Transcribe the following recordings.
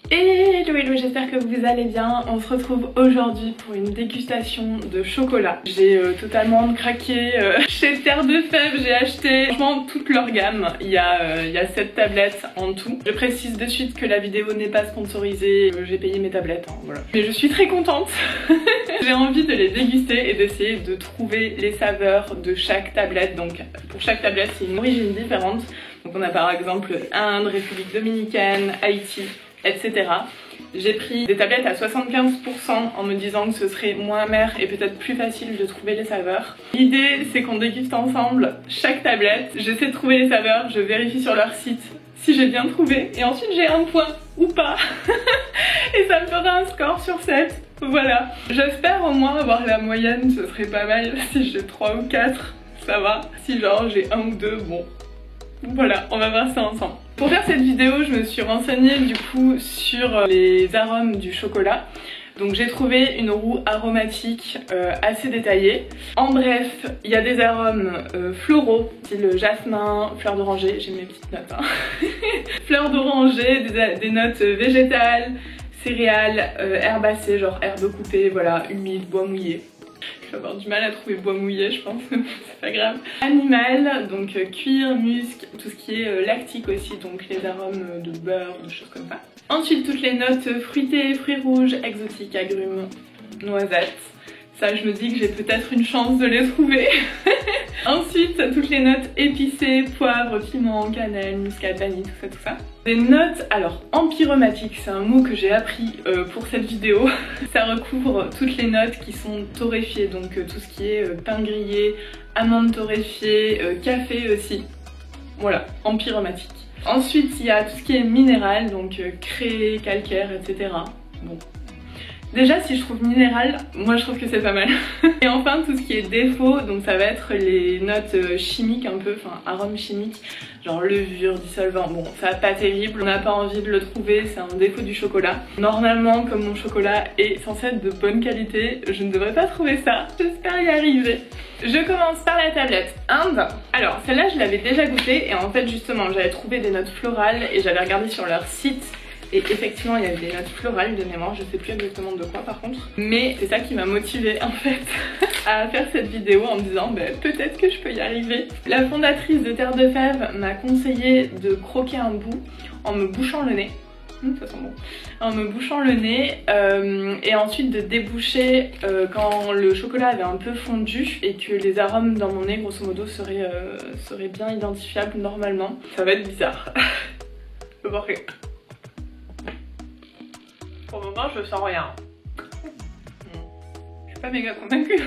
Hello, j'espère que vous allez bien. On se retrouve aujourd'hui pour une dégustation de chocolat. J'ai totalement craqué chez Terre de Fèves. J'ai acheté franchement toute leur gamme. Il y a 7 tablettes en tout. Je précise de suite que la vidéo n'est pas sponsorisée. J'ai payé mes tablettes, hein, voilà. Mais je suis très contente. J'ai envie de les déguster et d'essayer de trouver les saveurs de chaque tablette. Donc pour chaque tablette, c'est une origine différente. Donc on a par exemple Inde, République Dominicaine, Haïti, etc. J'ai pris des tablettes à 75% en me disant que ce serait moins amer et peut-être plus facile de trouver les saveurs. L'idée c'est qu'on déguste ensemble chaque tablette, j'essaie de trouver les saveurs, je vérifie sur leur site si j'ai bien trouvé et ensuite j'ai un point ou pas et ça me fera un score sur 7. Voilà, j'espère au moins avoir la moyenne, ce serait pas mal si j'ai 3 ou 4, ça va. Si genre j'ai 1 ou 2, bon. Voilà, on va voir ça ensemble. Pour faire cette vidéo, je me suis renseignée du coup sur les arômes du chocolat. Donc j'ai trouvé une roue aromatique assez détaillée. En bref, il y a des arômes floraux, style jasmin, fleur d'oranger, j'ai mes petites notes. Hein. Fleur d'oranger, des notes végétales, céréales, herbacées, genre herbes coupées, voilà, humides, bois mouillé. Je vais avoir du mal à trouver bois mouillé, je pense, c'est pas grave. Animal, donc cuir, musc, tout ce qui est lactique aussi, donc les arômes de beurre, des choses comme ça. Ensuite, toutes les notes fruitées, fruits rouges, exotiques, agrumes, noisettes. Ça, je me dis que j'ai peut-être une chance de les trouver. Ensuite, toutes les notes épicées, poivre, piment, cannelle, muscade, vanille, tout ça. Des notes, alors empyromatiques, c'est un mot que j'ai appris pour cette vidéo. Ça recouvre toutes les notes qui sont torréfiées, donc tout ce qui est pain grillé, amandes torréfiées, café aussi. Voilà, empyromatique. Ensuite, il y a tout ce qui est minéral, donc craie, calcaire, etc. Bon. Déjà, si je trouve minéral, moi je trouve que c'est pas mal. Et enfin, tout ce qui est défaut, donc ça va être les notes chimiques un peu, enfin arômes chimiques, genre levure, dissolvant. Bon, ça va pas terrible, on n'a pas envie de le trouver, c'est un défaut du chocolat. Normalement, comme mon chocolat est censé être de bonne qualité, je ne devrais pas trouver ça. J'espère y arriver. Je commence par la tablette Inde. Alors, celle-là, je l'avais déjà goûtée et en fait, justement, j'avais trouvé des notes florales et j'avais regardé sur leur site. Et effectivement il y avait des notes florales de mémoire, je sais plus exactement de quoi par contre. Mais c'est ça qui m'a motivée en fait à faire cette vidéo en me disant bah, peut-être que je peux y arriver. La fondatrice de Terre de Fèves m'a conseillé de croquer un bout en me bouchant le nez. Ça sent bon. En me bouchant le nez et ensuite de déboucher quand le chocolat avait un peu fondu et que les arômes dans mon nez grosso modo seraient bien identifiables normalement. Ça va être bizarre. Je vois rien. Pour le moment, je sens rien. Je suis pas méga convaincue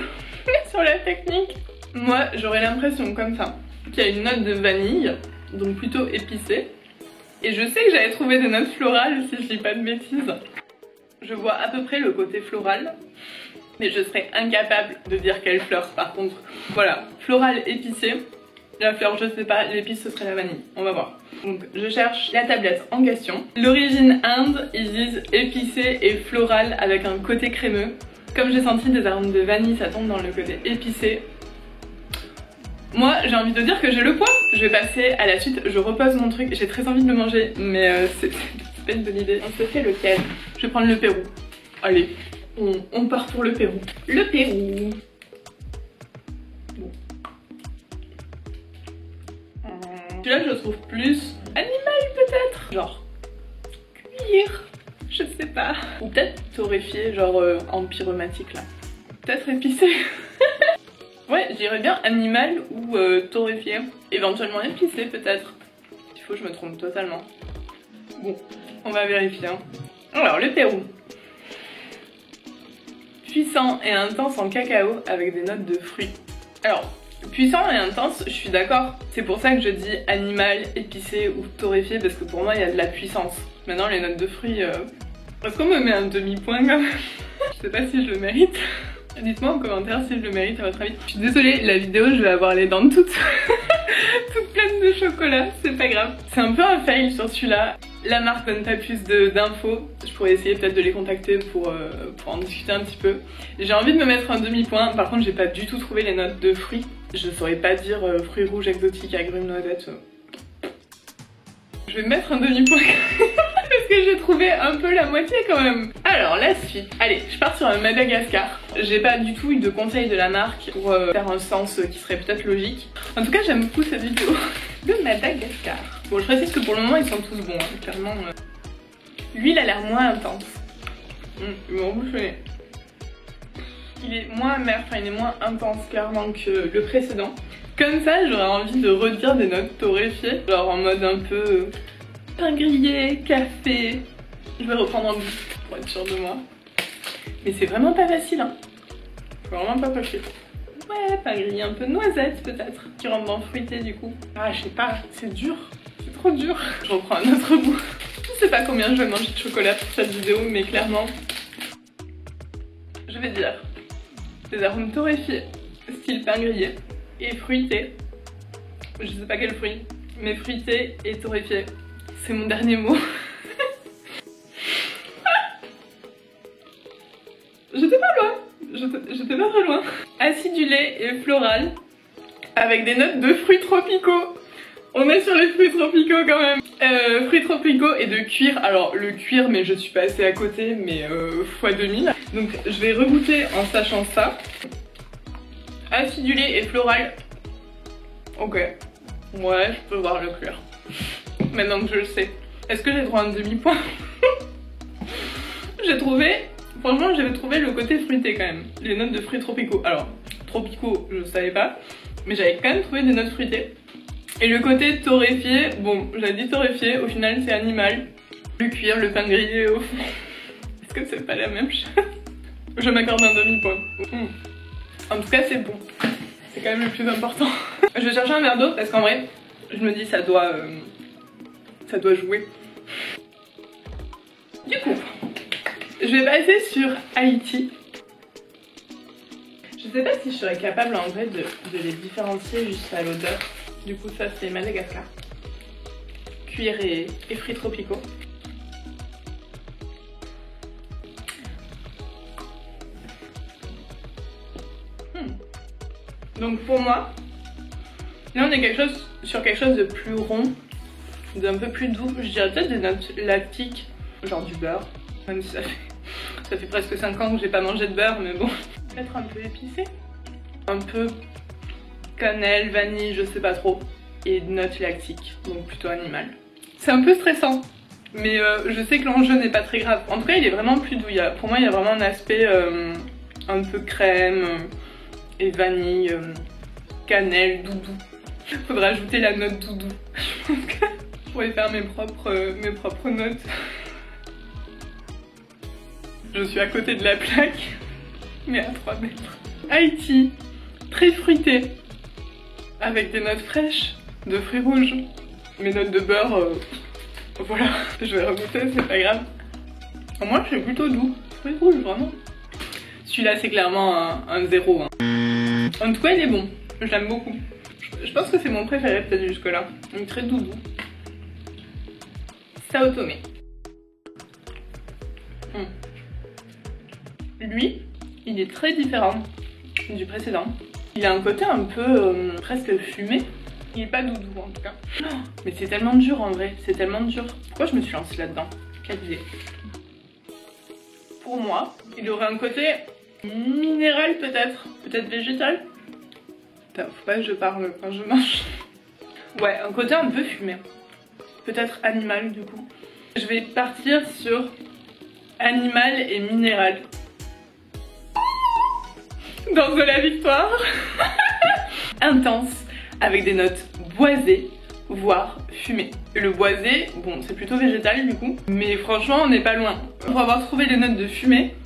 sur la technique. Moi, j'aurais l'impression comme ça qu'il y a une note de vanille, donc plutôt épicée. Et je sais que j'avais trouvé des notes florales si je dis pas de bêtises. Je vois à peu près le côté floral, mais je serais incapable de dire quelle fleur par contre. Voilà, floral épicé. La fleur, je sais pas, l'épice ce serait la vanille. On va voir. Donc je cherche la tablette en question. L'origine Inde, ils disent épicé et floral avec un côté crémeux. Comme j'ai senti des arômes de vanille, ça tombe dans le côté épicé. Moi j'ai envie de dire que j'ai le point. Je vais passer à la suite, je repose mon truc. J'ai très envie de le manger, mais c'est pas une bonne idée. On se fait lequel? Je vais prendre le Pérou. Allez, on part pour le Pérou. Le Pérou. Celui-là je le trouve plus animal peut-être, genre cuir, je sais pas. Ou peut-être torréfié, genre empyromatique là. Peut-être épicé. Ouais, je dirais bien animal ou torréfié. Éventuellement épicé peut-être. Il faut que je me trompe totalement. Bon, on va vérifier. Hein. Alors le Pérou. Puissant et intense en cacao avec des notes de fruits. Alors, puissant et intense, je suis d'accord. C'est pour ça que je dis animal, épicé ou torréfié parce que pour moi il y a de la puissance. Maintenant les notes de fruits, est-ce qu'on me met un demi-point quand même? Je sais pas si je le mérite. Dites-moi en commentaire si je le mérite à votre avis. Je suis désolée, la vidéo je vais avoir les dents toutes toutes pleines de chocolat, c'est pas grave. C'est un peu un fail sur celui-là. La marque donne pas plus d'infos. Je pourrais essayer peut-être de les contacter pour en discuter un petit peu. J'ai envie de me mettre un demi-point. Par contre j'ai pas du tout trouvé les notes de fruits. Je saurais pas dire fruits rouges exotiques, agrumes, noisettes. Je vais me mettre un demi-point parce que j'ai trouvé un peu la moitié quand même. Alors la suite, allez, je pars sur un Madagascar. J'ai pas du tout eu de conseil de la marque pour faire un sens qui serait peut-être logique. En tout cas j'aime beaucoup cette vidéo de Madagascar. Bon, je précise que pour le moment ils sont tous bons, hein, clairement. Lui il a l'air moins intense. Il m'a embouchonné. Il est moins amer, enfin il est moins intense clairement que le précédent. Comme ça j'aurais envie de redire des notes torréfiées, genre en mode un peu pain grillé, café. Je vais reprendre en bouche pour être sûre de moi. Mais c'est vraiment pas facile, hein. C'est vraiment pas facile. Ouais, pain grillé un peu de noisette peut-être, qui rentre dans fruité du coup. Ah je sais pas, c'est dur, c'est trop dur. Je reprends un autre bout. Je sais pas combien je vais manger de chocolat pour cette vidéo, mais clairement, je vais dire des arômes torréfiés, style pain grillé, et fruité. Je sais pas quel fruit, mais fruité et torréfié. C'est mon dernier mot. J'étais pas loin, j'étais pas très loin. Acidulé et floral, avec des notes de fruits tropicaux. On est sur les fruits tropicaux quand même. Fruits tropicaux et de cuir. Alors le cuir, mais je suis passée à côté, mais fois 2000. Donc je vais regoûter en sachant ça. Acidulé et floral. Ok. Ouais, je peux voir le cuir. Maintenant que je le sais. Est-ce que j'ai droit à un demi-point? J'ai trouvé... Franchement, j'avais trouvé le côté fruité quand même. Les notes de fruits tropicaux. Alors, tropicaux, je savais pas. Mais j'avais quand même trouvé des notes fruitées. Et le côté torréfié, bon, j'ai dit torréfié, au final c'est animal. Le cuir, le pain grillé au fond. Est-ce que c'est pas la même chose? Je m'accorde un demi-point. En tout cas, c'est bon. C'est quand même le plus important. Je vais chercher un verre d'eau parce qu'en vrai, je me dis ça doit jouer. Du coup, je vais passer sur Haïti. Je sais pas si je serais capable en vrai de les différencier juste à l'odeur. Du coup ça c'est Madagascar. Cuir et fruits tropicaux. Donc pour moi, là on est sur quelque chose de plus rond, d'un peu plus doux. Je dirais peut-être des notes lactiques, genre du beurre. Même si ça fait presque 5 ans que j'ai pas mangé de beurre, mais bon. Peut-être un peu épicé. Un peu cannelle, vanille, je sais pas trop. Et notes lactiques, donc plutôt animal. C'est un peu stressant, mais je sais que l'enjeu n'est pas très grave. En tout cas, il est vraiment plus doux. Pour moi, il y a vraiment un aspect un peu crème et vanille, cannelle, doudou. Faudra ajouter la note doudou. Je pense que je pourrais faire mes propres notes. Je suis à côté de la plaque, mais à 3 mètres. Haïti, très fruité, avec des notes fraîches, de fruits rouges. Mes notes de beurre, voilà, je vais regoûter, c'est pas grave. Au moins, c'est plutôt doux. Fruits rouges, vraiment. Celui-là, c'est clairement un 0. Hein. En tout cas, il est bon. Je l'aime beaucoup. Je pense que c'est mon préféré, peut-être jusque-là. Donc, très doudou. Sao Tomé. Lui, il est très différent du précédent. Il a un côté un peu presque fumé. Il est pas doudou en tout cas. Oh, mais c'est tellement dur en vrai, c'est tellement dur. Pourquoi je me suis lancée là-dedans? Quelle idée. Pour moi, il aurait un côté minéral peut-être. Peut-être végétal. Putain, faut pas que je parle quand je mange. Ouais, un côté un peu fumé. Peut-être animal du coup. Je vais partir sur animal et minéral. Danse de la victoire. Intense, avec des notes boisées, voire fumées. Et le boisé, bon, c'est plutôt végétal du coup, mais franchement, on n'est pas loin. Pour avoir trouvé les notes de fumée,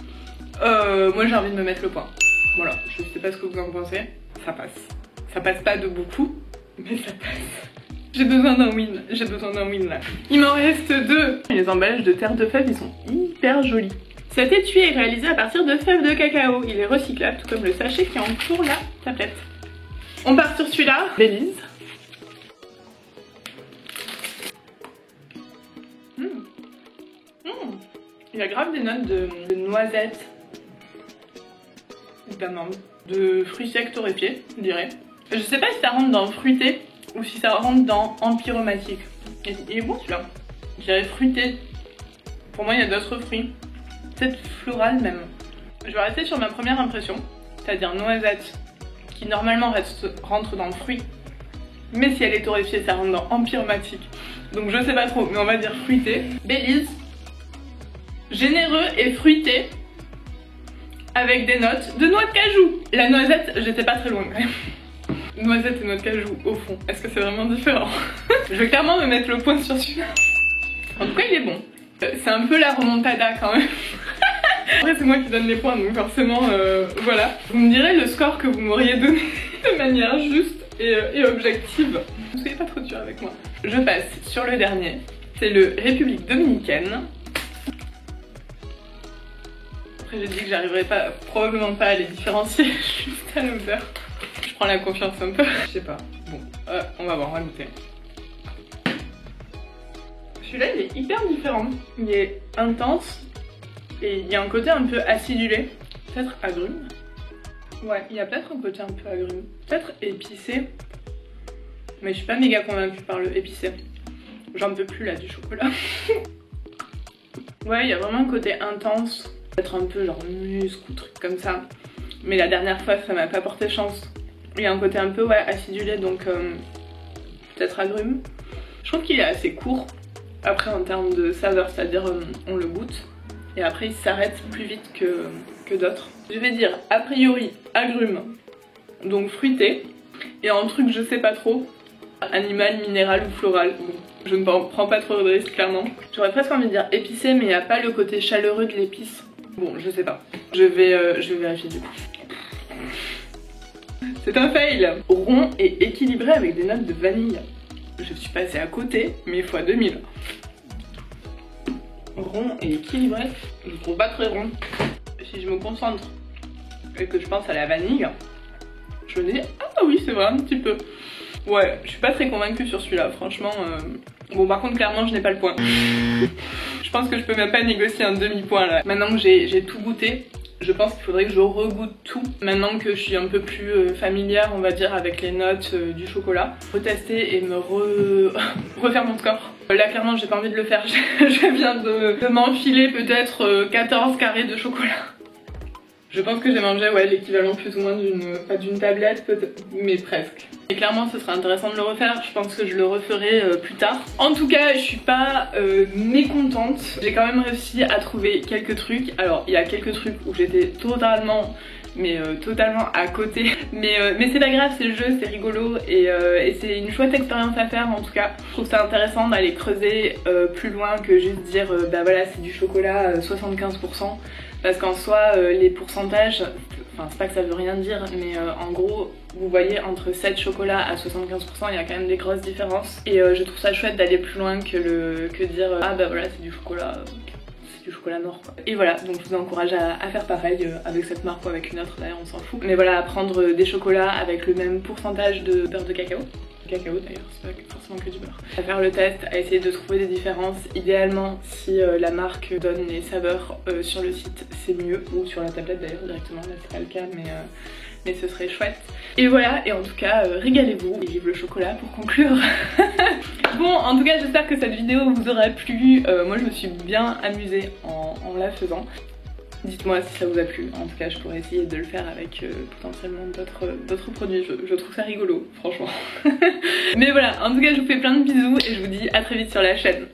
moi j'ai envie de me mettre le point. Voilà, je sais pas ce que vous en pensez, ça passe. Ça passe pas de beaucoup, mais ça passe. J'ai besoin d'un win, là. Il m'en reste 2. Les emballages de terre de fèves, ils sont hyper jolis. Cet étui est réalisé à partir de fèves de cacao. Il est recyclable, tout comme le sachet qui entoure la tablette. On part sur celui-là. Belize. Il y a grave des notes de noisettes, d'amandes, de fruits secs torréfiés, je dirais. Je sais pas si ça rentre dans fruité ou si ça rentre dans empyromatique. Il est bon celui-là. Je dirais fruité Pour moi il y a d'autres fruits, peut-être floral même. Je vais rester sur ma première impression, c'est-à-dire noisette, qui normalement rentre dans le fruit. Mais si elle est torréfiée, ça rentre dans empyromatique. Donc je sais pas trop, mais on va dire fruité. Baileys, généreux et fruité, avec des notes de noix de cajou. La noisette, j'étais pas très loin quand même. Noisette et noix de cajou au fond, est-ce que c'est vraiment différent? Je vais clairement me mettre le point sur celui-là. En tout cas il est bon. C'est un peu la remontada quand même. Après c'est moi qui donne les points, donc forcément voilà. Vous me direz le score que vous m'auriez donné de manière juste et objective. Ne soyez pas trop dur avec moi. Je passe sur le dernier, c'est le République Dominicaine. Après j'ai dit que j'arriverais pas, probablement pas à les différencier juste à l'odeur. Je prends la confiance un peu. Je sais pas. Bon, on va voir, on va goûter. Celui-là il est hyper différent. Il est intense et il y a un côté un peu acidulé. Peut-être agrume. Ouais, il y a peut-être un côté un peu agrume. Peut-être épicé. Mais je suis pas méga convaincue par le épicé. J'en peux plus là du chocolat. Ouais, il y a vraiment un côté intense. Peut-être un peu genre musc ou truc comme ça. Mais la dernière fois ça m'a pas porté chance. Il y a un côté un peu ouais, acidulé, donc peut-être agrume. Je trouve qu'il est assez court après en termes de saveur, c'est-à-dire on le goûte et après il s'arrête plus vite que d'autres. Je vais dire a priori agrume, donc fruité, et en truc je sais pas trop, animal, minéral ou floral. Bon, je ne prends pas trop de risques clairement. J'aurais presque envie de dire épicé, mais il n'y a pas le côté chaleureux de l'épice. Bon, je sais pas. Je vais vérifier du coup. C'est un fail. Rond et équilibré avec des notes de vanille. Je suis passée à côté, mais fois 2000. Rond et équilibré. Je trouve pas très rond. Si je me concentre et que je pense à la vanille, je me dis ah oui c'est vrai un petit peu. Ouais, je suis pas très convaincue sur celui-là, franchement. Bon par contre clairement je n'ai pas le point. Je pense que je peux même pas négocier un demi-point là. Maintenant que j'ai tout goûté, je pense qu'il faudrait que je regoute tout. Maintenant que je suis un peu plus familière on va dire avec les notes du chocolat. Retester et me refaire mon score. Là clairement j'ai pas envie de le faire. Je viens de m'enfiler peut-être 14 carrés de chocolat. Je pense que j'ai mangé ouais, l'équivalent plus ou moins pas d'une tablette peut-être, mais presque. Et clairement ce serait intéressant de le refaire, je pense que je le referai plus tard. En tout cas je suis pas mécontente, j'ai quand même réussi à trouver quelques trucs. Alors il y a quelques trucs où j'étais totalement à côté, mais c'est pas grave, c'est le jeu, c'est rigolo et c'est une chouette expérience à faire en tout cas. Je trouve ça intéressant d'aller creuser plus loin que juste dire bah voilà c'est du chocolat 75%. Parce qu'en soi, les pourcentages, enfin c'est pas que ça veut rien dire, mais en gros, vous voyez entre 7 chocolats à 75%, il y a quand même des grosses différences. Et je trouve ça chouette d'aller plus loin que dire ah bah voilà c'est du chocolat noir quoi. Et voilà, donc je vous encourage à faire pareil avec cette marque ou avec une autre d'ailleurs, on s'en fout. Mais voilà, à prendre des chocolats avec le même pourcentage de beurre de cacao. Cacao d'ailleurs, c'est pas forcément que du beurre. À faire le test, à essayer de trouver des différences. Idéalement, si la marque donne les saveurs sur le site, c'est mieux. Ou sur la tablette d'ailleurs directement, là c'est pas le cas, mais ce serait chouette. Et voilà, et en tout cas, régalez-vous et vive le chocolat pour conclure. Bon, en tout cas, j'espère que cette vidéo vous aura plu. Moi, je me suis bien amusée en la faisant. Dites-moi si ça vous a plu, en tout cas je pourrais essayer de le faire avec potentiellement d'autres produits, je trouve ça rigolo franchement. Mais voilà, en tout cas je vous fais plein de bisous et je vous dis à très vite sur la chaîne.